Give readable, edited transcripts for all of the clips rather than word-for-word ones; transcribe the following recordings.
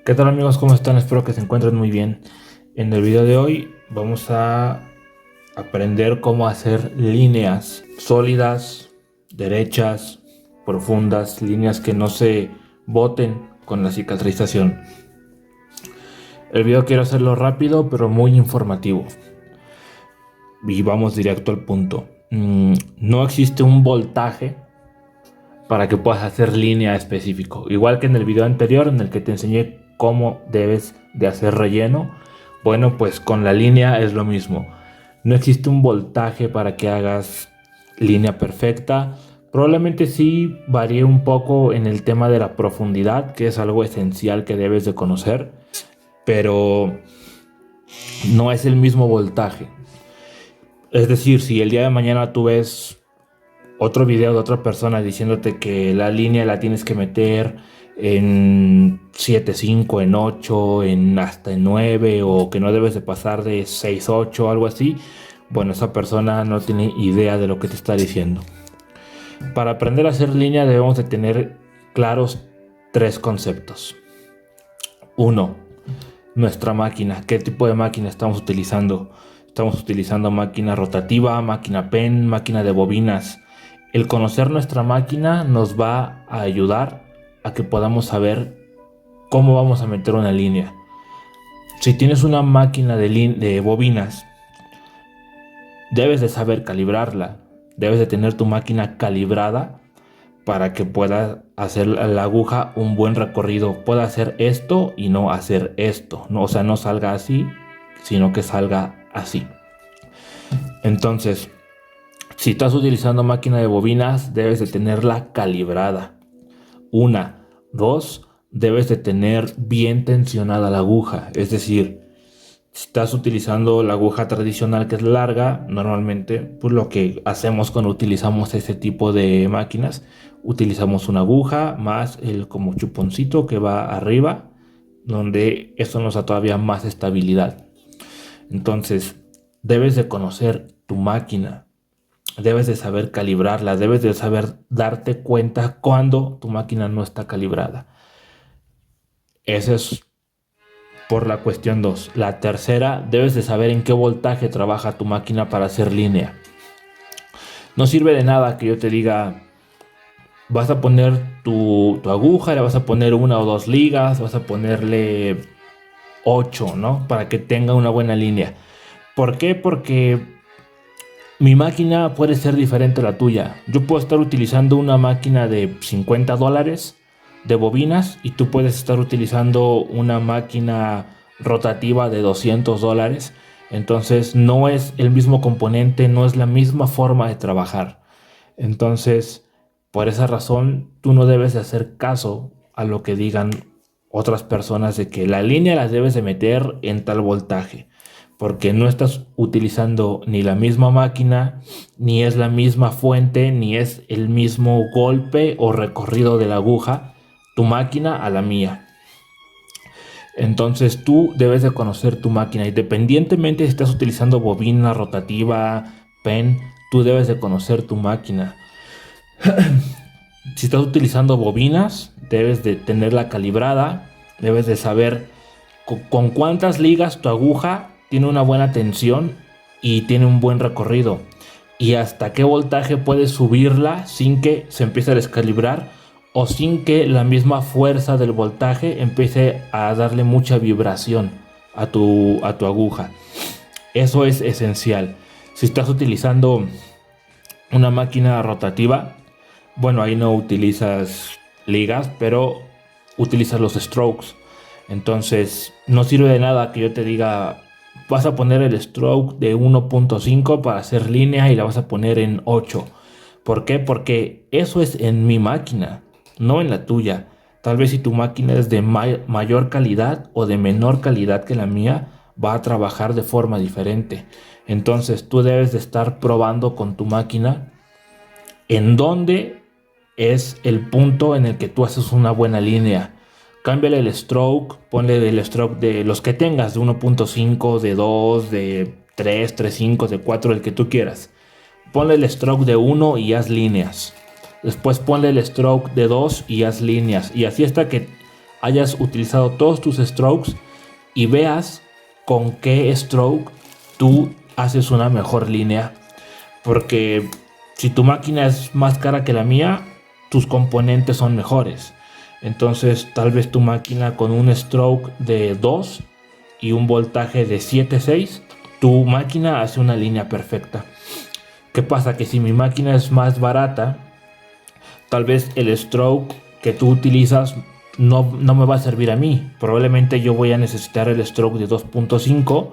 ¿Qué tal amigos? ¿Cómo están? Espero que se encuentren muy bien. En el video de hoy vamos a aprender cómo hacer líneas sólidas, derechas, profundas, líneas que no se boten con la cicatrización. El video quiero hacerlo rápido pero muy informativo. Y vamos directo al punto. No existe un voltaje para que puedas hacer línea específico. Igual que en el video anterior en el que te enseñé cómo debes de hacer relleno. Bueno, pues con la línea es lo mismo. No existe un voltaje para que hagas línea perfecta. Probablemente sí varíe un poco en el tema de la profundidad, que es algo esencial que debes de conocer, pero no es el mismo voltaje. Es decir, si el día de mañana tú ves otro video de otra persona diciéndote que la línea la tienes que meter en 7.5, en 8, hasta en 9, o que no debes de pasar de 6.8, algo así, bueno, esa persona no tiene idea de lo que te está diciendo. Para aprender a hacer línea debemos de tener claros tres conceptos. Uno, nuestra máquina. ¿Qué tipo de máquina estamos utilizando? Estamos utilizando máquina rotativa, máquina pen, máquina de bobinas. El conocer nuestra máquina nos va a ayudar a que podamos saber cómo vamos a meter una línea. Si tienes una máquina de bobinas, debes de saber calibrarla. Debes de tener tu máquina calibrada para que pueda hacer la aguja un buen recorrido. Pueda hacer esto y no hacer esto. No, o sea, no salga así, sino que salga así. Entonces, si estás utilizando máquina de bobinas, debes de tenerla calibrada. Una. Dos, debes de tener bien tensionada la aguja. Es decir, si estás utilizando la aguja tradicional que es larga, normalmente pues lo que hacemos cuando utilizamos este tipo de máquinas, utilizamos una aguja más el como chuponcito que va arriba, donde eso nos da todavía más estabilidad. Entonces, debes de conocer tu máquina. Debes de saber calibrarla, debes de saber darte cuenta cuando tu máquina no está calibrada. Esa es por la cuestión 2. La tercera, debes de saber en qué voltaje trabaja tu máquina para hacer línea. No sirve de nada que yo te diga, vas a poner tu aguja, le vas a poner 1 o 2 ligas, vas a ponerle 8, ¿no? Para que tenga una buena línea. ¿Por qué? Porque mi máquina puede ser diferente a la tuya. Yo puedo estar utilizando una máquina de $50 de bobinas y tú puedes estar utilizando una máquina rotativa de $200. Entonces no es el mismo componente, no es la misma forma de trabajar. Entonces, por esa razón, tú no debes de hacer caso a lo que digan otras personas de que la línea la debes de meter en tal voltaje, porque no estás utilizando ni la misma máquina, ni es la misma fuente, ni es el mismo golpe o recorrido de la aguja, tu máquina a la mía. Entonces tú debes de conocer tu máquina, independientemente si estás utilizando bobina, rotativa, pen, tú debes de conocer tu máquina. Si estás utilizando bobinas, debes de tenerla calibrada, debes de saber con cuántas ligas tu aguja tiene una buena tensión y tiene un buen recorrido, y hasta qué voltaje puedes subirla sin que se empiece a descalibrar o sin que la misma fuerza del voltaje empiece a darle mucha vibración a tu aguja. Eso es esencial. Si estás utilizando una máquina rotativa, bueno, ahí no utilizas ligas, pero utilizas los strokes. Entonces no sirve de nada que yo te diga, vas a poner el stroke de 1.5 para hacer línea y la vas a poner en 8. ¿Por qué? Porque eso es en mi máquina, no en la tuya. Tal vez si tu máquina es de mayor calidad o de menor calidad que la mía, va a trabajar de forma diferente. Entonces tú debes de estar probando con tu máquina en dónde es el punto en el que tú haces una buena línea. Cámbiale el stroke, ponle el stroke de los que tengas, de 1.5, de 2, de 3, 3.5, de 4, el que tú quieras. Ponle el stroke de 1 y haz líneas. Después ponle el stroke de 2 y haz líneas. Y así hasta que hayas utilizado todos tus strokes y veas con qué stroke tú haces una mejor línea. Porque si tu máquina es más cara que la mía, tus componentes son mejores. Entonces tal vez tu máquina con un stroke de 2 y un voltaje de 7,6, tu máquina hace una línea perfecta. ¿Qué pasa? Que si mi máquina es más barata, tal vez el stroke que tú utilizas no me va a servir a mí. Probablemente yo voy a necesitar el stroke de 2,5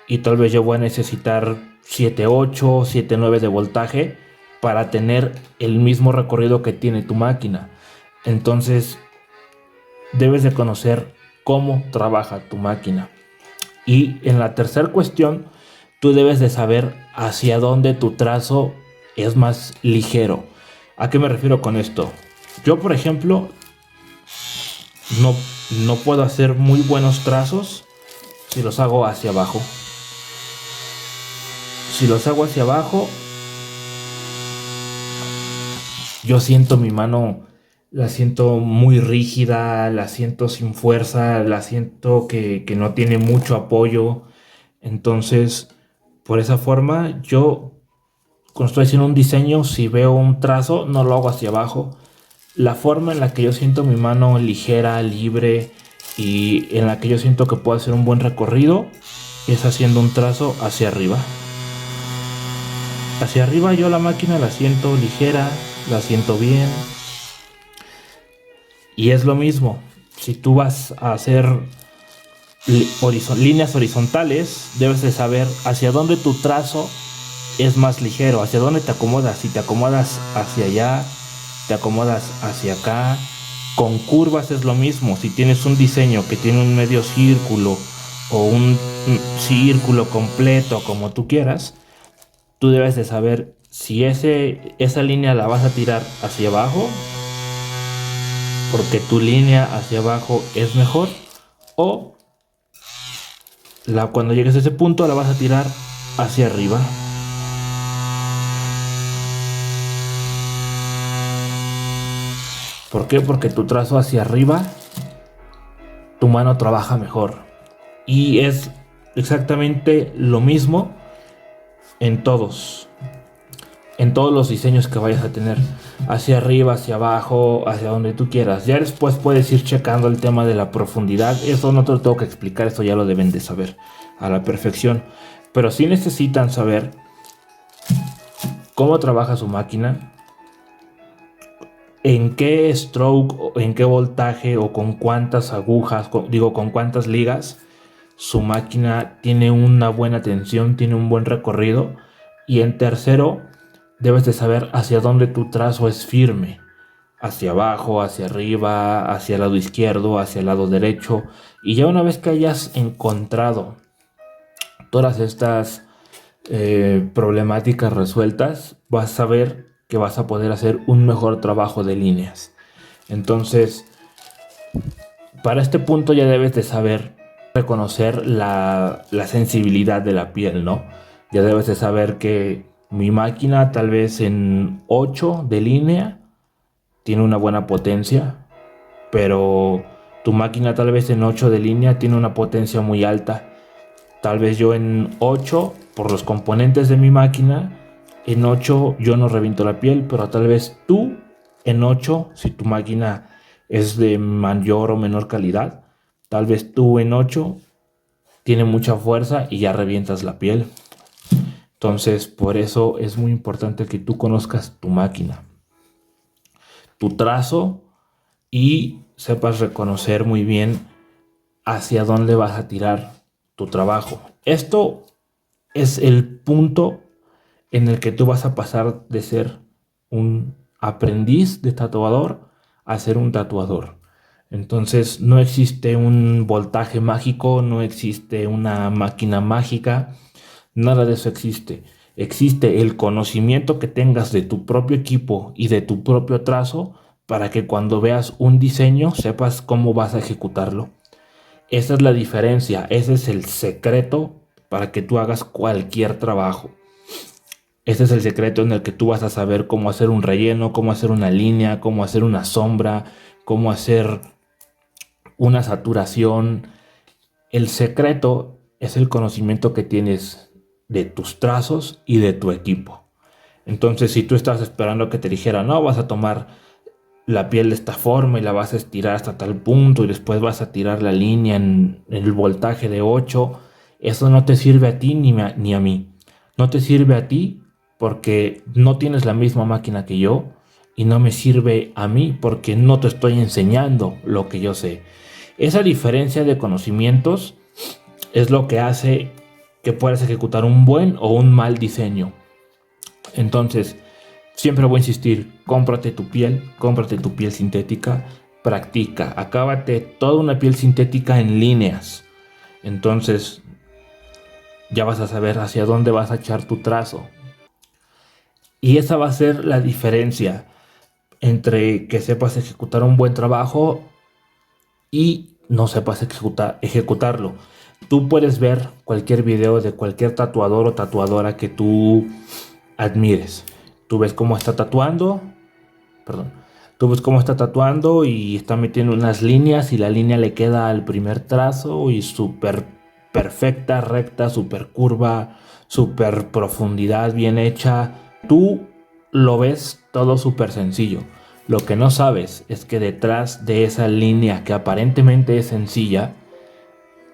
y tal vez yo voy a necesitar 7,8, 7,9 de voltaje para tener el mismo recorrido que tiene tu máquina. Entonces debes de conocer cómo trabaja tu máquina. Y en la tercera cuestión, tú debes de saber hacia dónde tu trazo es más ligero. ¿A qué me refiero con esto? Yo, por ejemplo, no puedo hacer muy buenos trazos si los hago hacia abajo. Si los hago hacia abajo, yo siento mi mano, la siento muy rígida, la siento sin fuerza, la siento que no tiene mucho apoyo. Entonces, por esa forma, yo cuando estoy haciendo un diseño, si veo un trazo, no lo hago hacia abajo. La forma en la que yo siento mi mano ligera, libre y en la que yo siento que puedo hacer un buen recorrido es haciendo un trazo hacia arriba. Hacia arriba yo la máquina la siento ligera, la siento bien. Y es lo mismo, si tú vas a hacer líneas horizontales, debes de saber hacia dónde tu trazo es más ligero, hacia dónde te acomodas. Si te acomodas hacia allá, te acomodas hacia acá. Con curvas es lo mismo. Si tienes un diseño que tiene un medio círculo o un círculo completo, como tú quieras, tú debes de saber si esa línea la vas a tirar hacia abajo porque tu línea hacia abajo es mejor, o cuando llegues a ese punto la vas a tirar hacia arriba. ¿Por qué? Porque tu trazo hacia arriba, tu mano trabaja mejor. Y es exactamente lo mismo en todos los diseños que vayas a tener. Hacia arriba, hacia abajo, hacia donde tú quieras. Ya después puedes ir checando el tema de la profundidad. Eso no te lo tengo que explicar, eso ya lo deben de saber a la perfección. Pero sí necesitan saber cómo trabaja su máquina, en qué stroke, o en qué voltaje o con cuántas agujas, con cuántas ligas su máquina tiene una buena tensión, tiene un buen recorrido. Y en tercero, debes de saber hacia dónde tu trazo es firme. Hacia abajo, hacia arriba, hacia el lado izquierdo, hacia el lado derecho. Y ya una vez que hayas encontrado todas estas problemáticas resueltas, vas a ver que vas a poder hacer un mejor trabajo de líneas. Entonces, para este punto ya debes de saber reconocer la sensibilidad de la piel, ¿no? Ya debes de saber que mi máquina tal vez en 8 de línea tiene una buena potencia, pero tu máquina tal vez en 8 de línea tiene una potencia muy alta. Tal vez yo en 8, por los componentes de mi máquina, en 8 yo no reviento la piel, pero tal vez tú en 8, si tu máquina es de mayor o menor calidad, tal vez tú en 8 tiene mucha fuerza y ya revientas la piel. Entonces, por eso es muy importante que tú conozcas tu máquina, tu trazo, y sepas reconocer muy bien hacia dónde vas a tirar tu trabajo. Esto es el punto en el que tú vas a pasar de ser un aprendiz de tatuador a ser un tatuador. Entonces no existe un voltaje mágico, no existe una máquina mágica, nada de eso existe. Existe el conocimiento que tengas de tu propio equipo y de tu propio trazo para que cuando veas un diseño sepas cómo vas a ejecutarlo. Esa es la diferencia, ese es el secreto para que tú hagas cualquier trabajo. Este es el secreto en el que tú vas a saber cómo hacer un relleno, cómo hacer una línea, cómo hacer una sombra, cómo hacer una saturación. El secreto es el conocimiento que tienes de tus trazos y de tu equipo. Entonces, si tú estás esperando que te dijera, no, vas a tomar la piel de esta forma y la vas a estirar hasta tal punto y después vas a tirar la línea en el voltaje de 8, eso no te sirve a ti ni a mí. No te sirve a ti porque no tienes la misma máquina que yo, y no me sirve a mí porque no te estoy enseñando lo que yo sé. Esa diferencia de conocimientos es lo que hace que puedas ejecutar un buen o un mal diseño. Entonces, siempre voy a insistir, cómprate tu piel sintética, practica, acábate toda una piel sintética en líneas. Entonces, ya vas a saber hacia dónde vas a echar tu trazo. Y esa va a ser la diferencia entre que sepas ejecutar un buen trabajo y no sepas ejecutarlo. Tú puedes ver cualquier video de cualquier tatuador o tatuadora que tú admires. Tú ves cómo está tatuando, perdón. Tú ves cómo está tatuando y está metiendo unas líneas y la línea le queda al primer trazo y súper perfecta, recta, súper curva, súper profundidad bien hecha. Tú lo ves todo súper sencillo. Lo que no sabes es que detrás de esa línea que aparentemente es sencilla,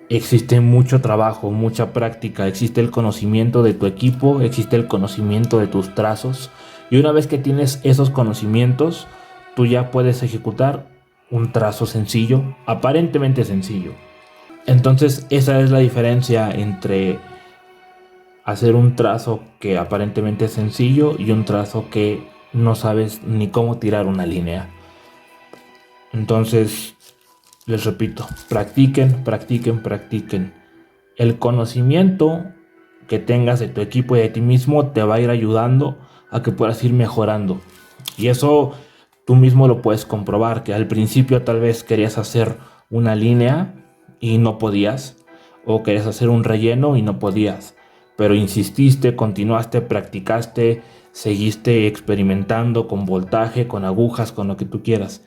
existe mucho trabajo, mucha práctica, existe el conocimiento de tu equipo, existe el conocimiento de tus trazos. Y una vez que tienes esos conocimientos, tú ya puedes ejecutar un trazo sencillo, aparentemente sencillo. Entonces esa es la diferencia entre hacer un trazo que aparentemente es sencillo y un trazo que no sabes ni cómo tirar una línea. Entonces, les repito, practiquen, practiquen, practiquen. El conocimiento que tengas de tu equipo y de ti mismo te va a ir ayudando a que puedas ir mejorando. Y eso tú mismo lo puedes comprobar, que al principio tal vez querías hacer una línea y no podías, o querías hacer un relleno y no podías, pero insististe, continuaste, practicaste, seguiste experimentando con voltaje, con agujas, con lo que tú quieras.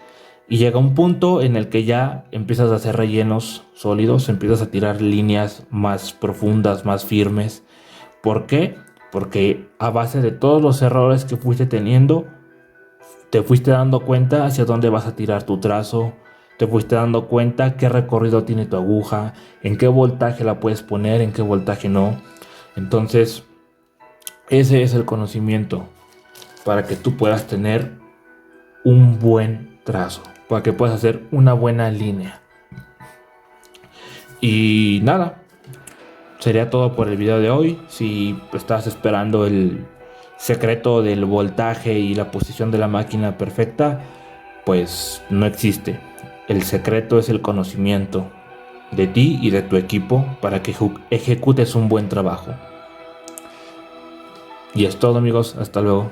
Y llega un punto en el que ya empiezas a hacer rellenos sólidos, empiezas a tirar líneas más profundas, más firmes. ¿Por qué? Porque a base de todos los errores que fuiste teniendo, te fuiste dando cuenta hacia dónde vas a tirar tu trazo, te fuiste dando cuenta qué recorrido tiene tu aguja, en qué voltaje la puedes poner, en qué voltaje no. Entonces, ese es el conocimiento para que tú puedas tener un buen trazo, para que puedas hacer una buena línea. Y nada, sería todo por el video de hoy. Si estás esperando el secreto del voltaje y la posición de la máquina perfecta, pues no existe. El secreto es el conocimiento de ti y de tu equipo para que ejecutes un buen trabajo. Y es todo, amigos, hasta luego.